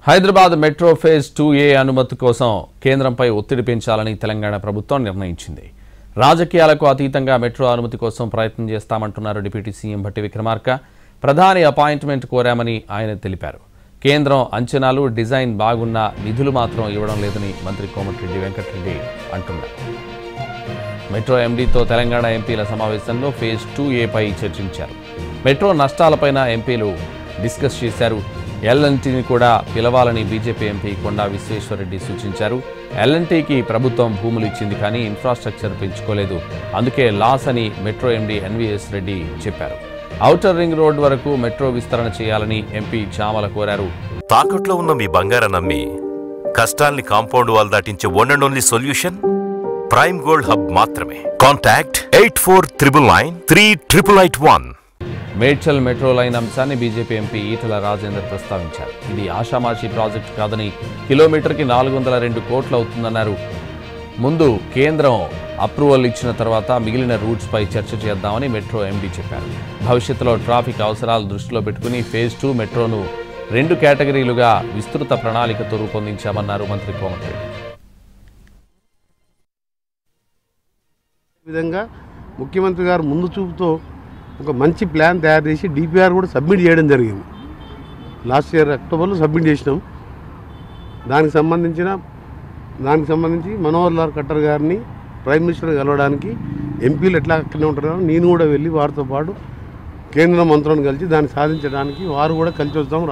Hyderabad metro phase 2A అనుమతి కోసం కేంద్రంపై ఒత్తిడి పెంచాలని తెలంగాణ ప్రభుత్వం నిర్ణయించింది. రాజకీయాలకు అతీతంగా మెట్రో అనుమతి కోసం ప్రయత్నం చేస్తామంటున్నారు డిప్యూటీ సీఎం భట్టి విక్రమార్క. ప్రధాని అపాయింట్మెంట్ కోరామని ఆయన తెలిపారు. కేంద్రం అంచనాలు డిజైన్ బాగున్నా నిధులు మాత్రం ఇవ్వడం లేదని మంత్రి కోమటిరెడ్డి వెంకటరెడ్డి అంటున్నారు. మెట్రో ఎండీతో తెలంగాణ ఎంపీల సమావేశంలో ఫేజ్ 2A పై చర్చించారు. మెట్రో నష్టాలపైన ఎంపీలు డిస్కస్ చేశారు. ఎల్ఎన్టీని కూడా పిలవాలని బీజేపీ ఎంపీ కొండా విశ్వేశ్వరరెడ్డి సూచించారు. ఎల్ఎన్టీకి ప్రభుత్వం భూములు ఇచ్చింది కానీ ఇన్ఫ్రాస్ట్రక్చర్ పెంచుకోలేదు, అందుకే లాస్ అని మెట్రో ఎండీ ఎన్వీఎస్ రెడ్డి చెప్పారు. ఔటర్ రింగ్ రోడ్ వరకు మెట్రో విస్తరణ చేయాలని ఎంపీ చామల కోరారు. తాకట్లో ఉన్న మీ బంగారం నమ్మి కష్టాల్ని కాంపౌండ్ వాల్ దాటించే one and only solution prime gold hub మాత్రమే. కాంటాక్ట్ 8499938881. మేడ్చల్ మెట్రో లైన్ అంశాన్ని బీజేపీ ఎంపీ ఈటల రాజేందర్ ప్రస్తావించారు. ఇది ఆషామాషీ ప్రాజెక్టు కాదని కిలోమీటర్కి 402 కోట్లు అవుతుందన్నారు. ముందు కేంద్రం అప్రూవల్ ఇచ్చిన తర్వాత మిగిలిన రూట్స్పై చర్చ చేద్దామని మెట్రో ఎండీ చెప్పారు. భవిష్యత్తులో ట్రాఫిక్ అవసరాలు దృష్టిలో పెట్టుకుని ఫేజ్ 2 మెట్రోను 2 కేటగిరీలుగా విస్తృత ప్రణాళికతో రూపొందించామన్నారు మంత్రి కోమటిరెడ్డి. విధంగా ముఖ్యమంత్రి గారు ముందు చూపుతో ఒక మంచి ప్లాన్ తయారు చేసి డిపిఆర్ కూడా సబ్మిట్ చేయడం జరిగింది. లాస్ట్ ఇయర్ అక్టోబర్లో సబ్మిట్ చేసినాం. దానికి సంబంధించి మనోహర్ లాల్ ఖట్టర్ గారిని ప్రైమ్ మినిస్టర్ కలవడానికి ఎంపీలు ఎట్లా అక్కడనే ఉంటారో నేను కూడా వెళ్ళి వారితో పాటు కేంద్ర మంత్రులను కలిసి దాన్ని సాధించడానికి వారు కూడా కలిసి వస్తాం.